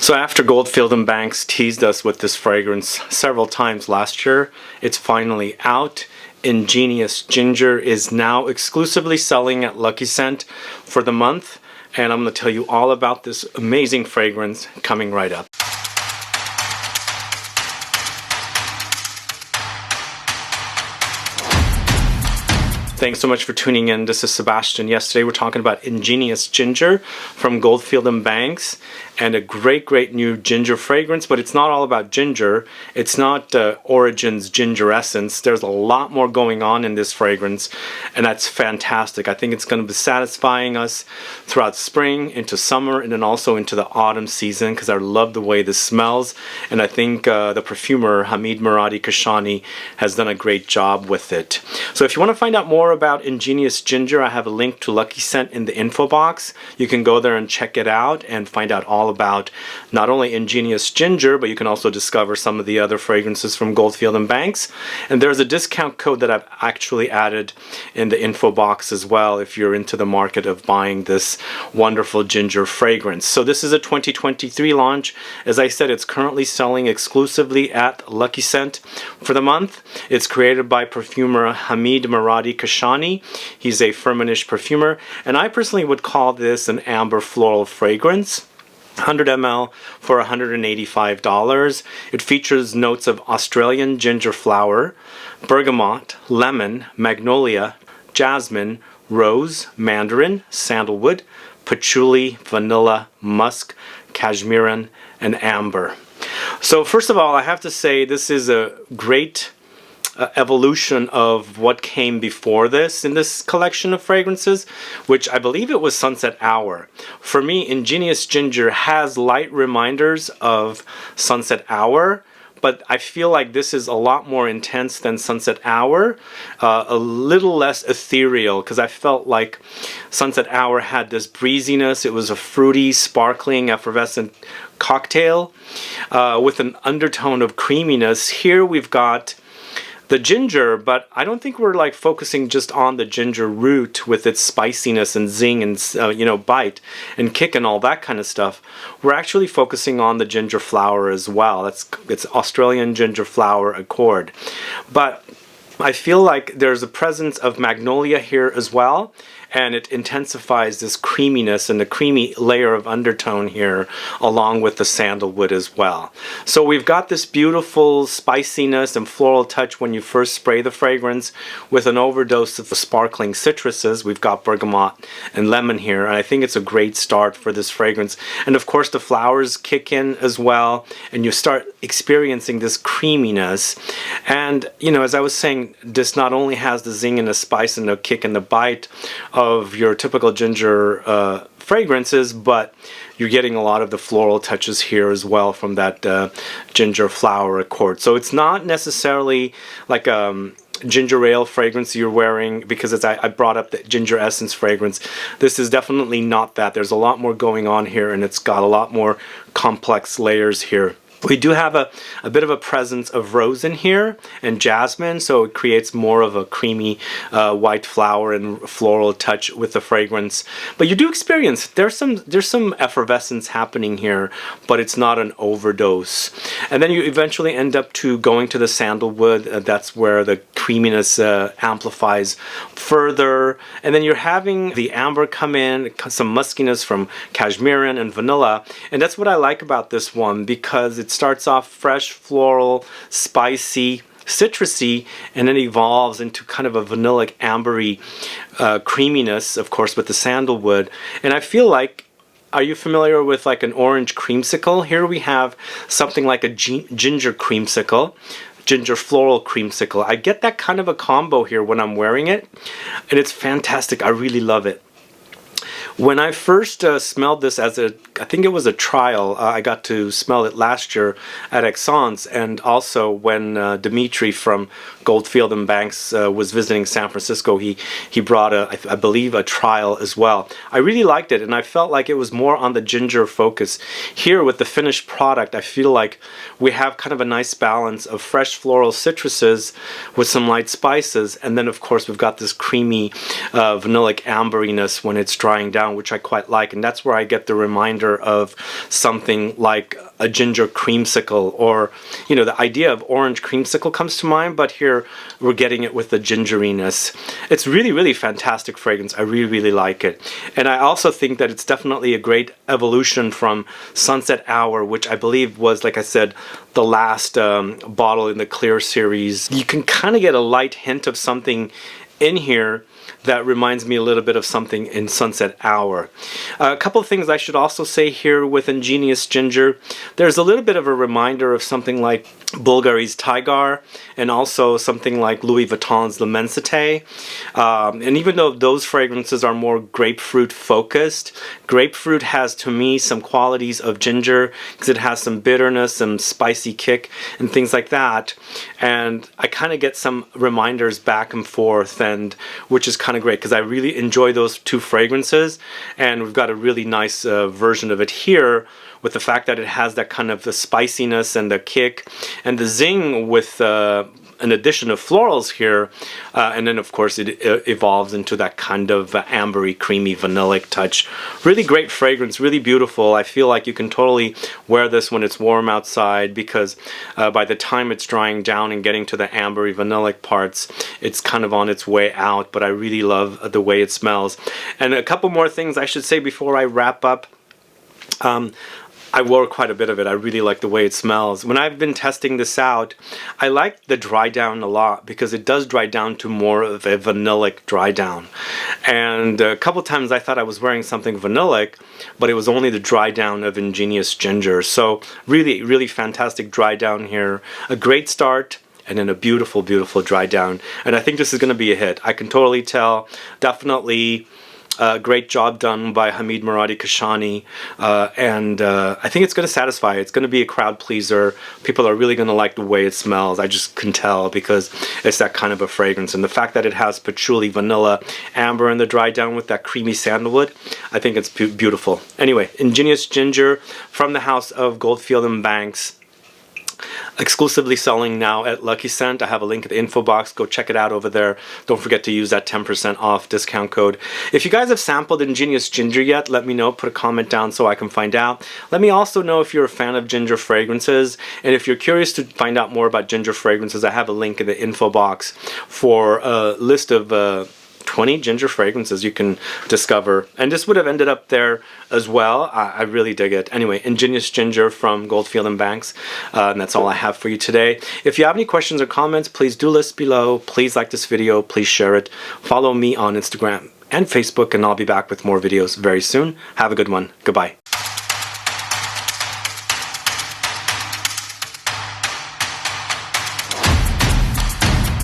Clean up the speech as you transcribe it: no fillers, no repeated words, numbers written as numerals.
So after Goldfield and Banks teased us with this fragrance several times last year, it's finally out. Ingenious Ginger is now exclusively selling at Lucky Scent for the month, and I'm going to tell you all about this amazing fragrance coming right up. Thanks so much for tuning in. This is Sebastian. Yesterday we're talking about Ingenious Ginger from Goldfield and Banks, and a great new ginger fragrance, but it's not all about ginger. It's not Origin's ginger essence. There's a lot more going on in this fragrance, and that's fantastic. I think it's going to be satisfying us throughout spring, into summer, and then also into the autumn season, because I love the way this smells, and I think the perfumer, Hamid Merati-Kashani, has done a great job with it. So if you want to find out more about Ingenious Ginger, I have a link to Lucky Scent in the info box. You can go there and check it out and find out all about not only Ingenious Ginger, but you can also discover some of the other fragrances from Goldfield and Banks. And there's a discount code that I've actually added in the info box as well if you're into the market of buying this wonderful ginger fragrance. So this is a 2023 launch. As I said, it's currently selling exclusively at Lucky Scent for the month. It's created by perfumer Hamid Merati-Kashani. He's a Firmenich perfumer, and I personally would call this an amber floral fragrance. 100 ml for $185. It features notes of Australian ginger flower, bergamot, lemon, magnolia, jasmine, rose, mandarin, sandalwood, patchouli, vanilla, musk, cashmeran, and amber. So first of all, I have to say this is a great evolution of what came before this in this collection of fragrances, which I believe it was Sunset Hour. For me, Ingenious Ginger has light reminders of Sunset Hour, but I feel like this is a lot more intense than Sunset Hour, a little less ethereal, because I felt like Sunset Hour had this breeziness. It was a fruity, sparkling, effervescent cocktail with an undertone of creaminess. Here we've got the ginger, but I don't think we're like focusing just on the ginger root with its spiciness and zing and bite and kick and all that kind of stuff. We're actually focusing on the ginger flower as well. It's Australian ginger flower accord. But I feel like there's a presence of magnolia here as well, and it intensifies this creaminess and the creamy layer of undertone here along with the sandalwood as well. So we've got this beautiful spiciness and floral touch when you first spray the fragrance with an overdose of the sparkling citruses. We've got bergamot and lemon here, and I think it's a great start for this fragrance. And of course the flowers kick in as well, and you start experiencing this creaminess. And as I was saying, this not only has the zing and the spice and the kick and the bite of your typical ginger fragrances, but you're getting a lot of the floral touches here as well from that ginger flower accord. So it's not necessarily like a ginger ale fragrance you're wearing, because as I brought up the ginger essence fragrance, this is definitely not that. There's a lot more going on here, and it's got a lot more complex layers here. We do have a bit of a presence of rose in here and jasmine, so it creates more of a creamy white flower and floral touch with the fragrance. But you do experience there's some effervescence happening here, but it's not an overdose. And then you eventually end up going to the sandalwood. That's where the creaminess amplifies further. And then you're having the amber come in, some muskiness from cashmeran and vanilla. And that's what I like about this one, because it starts off fresh, floral, spicy, citrusy, and then evolves into kind of a vanillic, ambery creaminess, of course, with the sandalwood. And I feel like, are you familiar with like an orange creamsicle? Here we have something like a ginger creamsicle, ginger floral creamsicle. I get that kind of a combo here when I'm wearing it, and it's fantastic. I really love it. When I first smelled this I think it was a trial, I got to smell it last year at Exxon's, and also when Dimitri from Goldfield and Banks was visiting San Francisco, he brought I believe a trial as well. I really liked it, and I felt like it was more on the ginger focus. Here with the finished product, I feel like we have kind of a nice balance of fresh floral citruses with some light spices, and then of course we've got this creamy vanillic amberiness when it's drying down. down, which I quite like, and that's where I get the reminder of something like a ginger creamsicle, or, you know, the idea of orange creamsicle comes to mind, but here we're getting it with the gingeriness. It's really, really fantastic fragrance. I really, really like it. And I also think that it's definitely a great evolution from Sunset Hour, which I believe was, like I said, the last bottle in the Clear series. You can kind of get a light hint of something in here that reminds me a little bit of something in Sunset Hour. A couple of things I should also say here with Ingenious Ginger. There's a little bit of a reminder of something like Bulgari's Tigar, and also something like Louis Vuitton's L'Immensité. And even though those fragrances are more grapefruit focused, grapefruit has, to me, some qualities of ginger, because it has some bitterness, some spicy kick, and things like that. And I kind of get some reminders back and forth, and which is kind of great, because I really enjoy those two fragrances. And we've got a really nice version of it here, with the fact that it has that kind of the spiciness and the kick and the zing with an addition of florals here, and then of course it evolves into that kind of ambery, creamy, vanillic touch. Really great fragrance, really beautiful. I feel like you can totally wear this when it's warm outside, because by the time it's drying down and getting to the ambery, vanillic parts, it's kind of on its way out, but I really love the way it smells. And a couple more things I should say before I wrap up. I wore quite a bit of it. I really like the way it smells. When I've been testing this out, I like the dry down a lot, because it does dry down to more of a vanillic dry down. And a couple times I thought I was wearing something vanillic, but it was only the dry down of Ingenious Ginger. So really, really fantastic dry down here. A great start, and then a beautiful, beautiful dry down. And I think this is going to be a hit. I can totally tell. Definitely great job done by Hamid Merati-Kashani, and I think it's going to satisfy. It's going to be a crowd pleaser. People are really going to like the way it smells. I just can tell, because it's that kind of a fragrance. And the fact that it has patchouli, vanilla, amber in the dry down with that creamy sandalwood, I think it's beautiful. Anyway, Ingenious Ginger from the house of Goldfield and Banks. Exclusively selling now at Lucky Scent. I have a link in the info box. Go check it out over there. Don't forget to use that 10% off discount code. If you guys have sampled Ingenious Ginger yet, let me know. Put a comment down so I can find out. Let me also know if you're a fan of ginger fragrances. And if you're curious to find out more about ginger fragrances, I have a link in the info box for a list of 20 ginger fragrances you can discover, and this would have ended up there as well. I really dig it. Anyway, Ingenious Ginger from Goldfield and Banks, and that's all I have for you today. If you have any questions or comments, please do list below. Please like this video, please share it. Follow me on Instagram and Facebook, and I'll be back with more videos very soon. Have a good one. Goodbye.